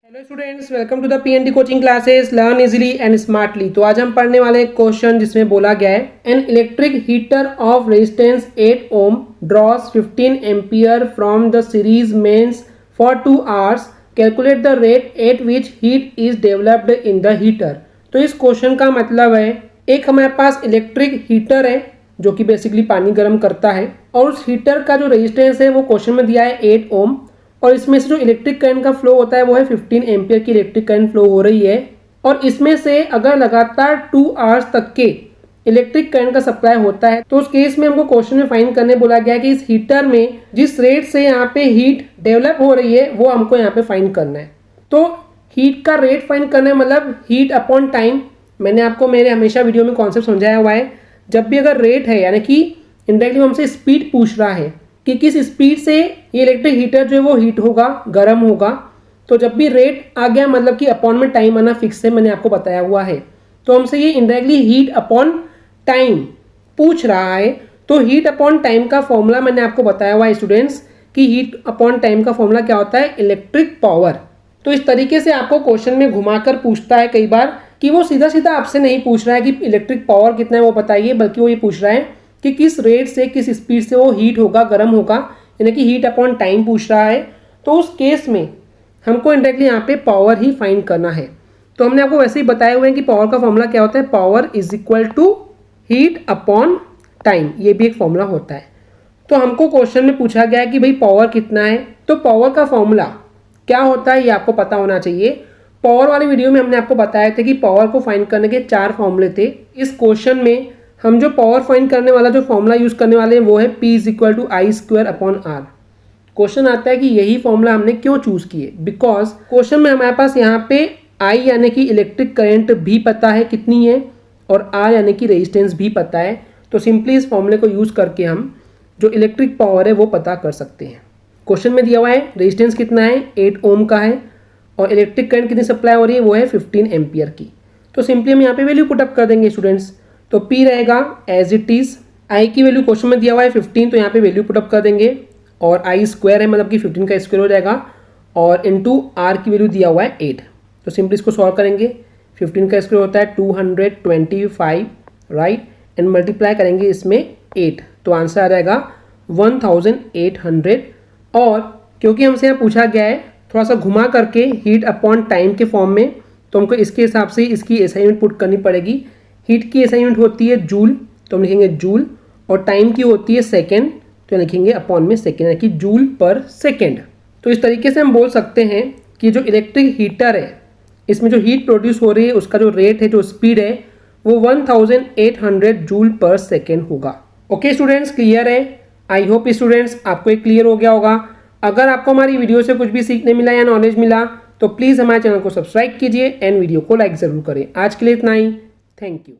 Hello students, welcome to the PND coaching classes learn easily and smartly. तो आज हम पढ़ने वाले एक क्वेश्चन जिसमें बोला गया है an electric heater of resistance 8 ohm draws 15 ampere from the series mains for 2 hours, calculate the rate at which heat is developed in the heater. तो इस क्वेश्चन का मतलब है, एक हमारे पास इलेक्ट्रिक हीटर है जो कि बेसिकली पानी गर्म करता है, और उस हीटर का जो रेजिस्टेंस है वो क्वेश्चन में दिया है 8 ओम, और इसमें से जो इलेक्ट्रिक करंट का फ्लो होता है वो है 15 एम्पियर की इलेक्ट्रिक करंट फ्लो हो रही है। और इसमें से अगर लगातार 2 आवर्स तक के इलेक्ट्रिक करंट का सप्लाई होता है तो उस केस में हमको क्वेश्चन में फाइंड करने बोला गया है कि इस हीटर में जिस रेट से यहाँ पे हीट डेवलप हो रही है वो हमको यहाँ पे फाइंड करना है। तो हीट का रेट फाइंड करना है, मतलब हीट अपॉन टाइम। मैंने आपको मेरे हमेशा वीडियो में कॉन्सेप्ट समझाया हुआ है, जब भी अगर रेट है यानी कि इंडायरेक्टली हमसे स्पीड पूछ रहा है कि किस स्पीड से ये इलेक्ट्रिक हीटर जो है वो हीट होगा, गर्म होगा, तो जब भी रेट आ गया मतलब कि अपॉन में टाइम आना फिक्स है, मैंने आपको बताया हुआ है। तो हमसे ये इंडायरेक्टली हीट अपॉन टाइम पूछ रहा है। तो हीट अपॉन टाइम का फॉर्मूला मैंने आपको बताया हुआ है स्टूडेंट्स कि हीट अपॉन टाइम का फॉर्मूला क्या होता है, इलेक्ट्रिक पावर। तो इस तरीके से आपको क्वेश्चन में घुमाकर पूछता है कई बार कि वो सीधा सीधा आपसे नहीं पूछ रहा है कि इलेक्ट्रिक पावर कितना है वो बताइए, बल्कि वो ये पूछ रहा है कि किस रेट से किस स्पीड से वो हीट होगा, गर्म होगा, यानी कि हीट अपॉन टाइम पूछ रहा है। तो उस केस में हमको इंडायरेक्टली यहाँ पे पावर ही फाइंड करना है। तो हमने आपको वैसे ही बताए हुए हैं कि पावर का फॉर्मूला क्या होता है, power is equal to heat upon time, ये भी एक फॉर्मूला होता है। तो हमको क्वेश्चन में पूछा गया है कि भाई पावर कितना है, तो पावर का फॉर्मूला क्या होता है ये आपको पता होना चाहिए। पावर वाली वीडियो में हमने आपको बताया था कि पावर को फाइंड करने के 4 फॉर्मूले थे। इस क्वेश्चन में हम जो पावर फाइंड करने वाला जो फॉर्मूला यूज करने वाले हैं वो है P is equal to I square upon R. Question आता है कि यही फॉर्मूला हमने क्यों चूज किए, बिकॉज क्वेश्चन में हमारे पास यहाँ पे I यानी कि इलेक्ट्रिक करंट भी पता है कितनी है, और R यानी कि रेजिस्टेंस भी पता है। तो सिंपली इस फॉर्मूले को यूज करके हम जो इलेक्ट्रिक पावर है वो पता कर सकते हैं। क्वेश्चन में दिया हुआ है रेजिस्टेंस कितना है, 8 ओम का है, और इलेक्ट्रिक करंट कितनी सप्लाई हो रही है वो है 15 एम्पियर की। तो सिंपली हम यहाँ पे वैल्यू पुटअप कर देंगे स्टूडेंट्स। तो P रहेगा एज इट इज, I की वैल्यू क्वेश्चन में दिया हुआ है 15, तो यहाँ पे वैल्यू पुटअप कर देंगे, और I स्क्वायर है मतलब कि 15 का स्क्वायर हो जाएगा, और इनटू R की वैल्यू दिया हुआ है 8। तो सिंपली इसको सॉल्व करेंगे, 15 का स्क्वायर होता है 225, राइट, एंड मल्टीप्लाई करेंगे इसमें 8, तो आंसर आ जाएगा 1800। और क्योंकि हमसे यहाँ पूछा गया है थोड़ा सा घुमा करके हीट अपॉन टाइम के फॉर्म में, तो हमको इसके हिसाब से इसकी असाइनमेंट पुट करनी पड़ेगी। हीट की असाइनमेंट होती है जूल, तो हम लिखेंगे जूल, और टाइम की होती है सेकेंड, तो लिखेंगे अपॉन में सेकेंड, यानी कि जूल पर सेकेंड। तो इस तरीके से हम बोल सकते हैं कि जो इलेक्ट्रिक हीटर है इसमें जो हीट प्रोड्यूस हो रही है उसका जो रेट है, जो स्पीड है, वो 1800 जूल पर सेकेंड होगा। ओके स्टूडेंट्स, क्लियर है? आई होप स्टूडेंट्स आपको एक क्लियर हो गया होगा। अगर आपको हमारी वीडियो से कुछ भी सीखने मिला या नॉलेज मिला तो प्लीज़ हमारे चैनल को सब्सक्राइब कीजिए एंड वीडियो को लाइक ज़रूर करें। आज के लिए इतना ही, थैंक यू।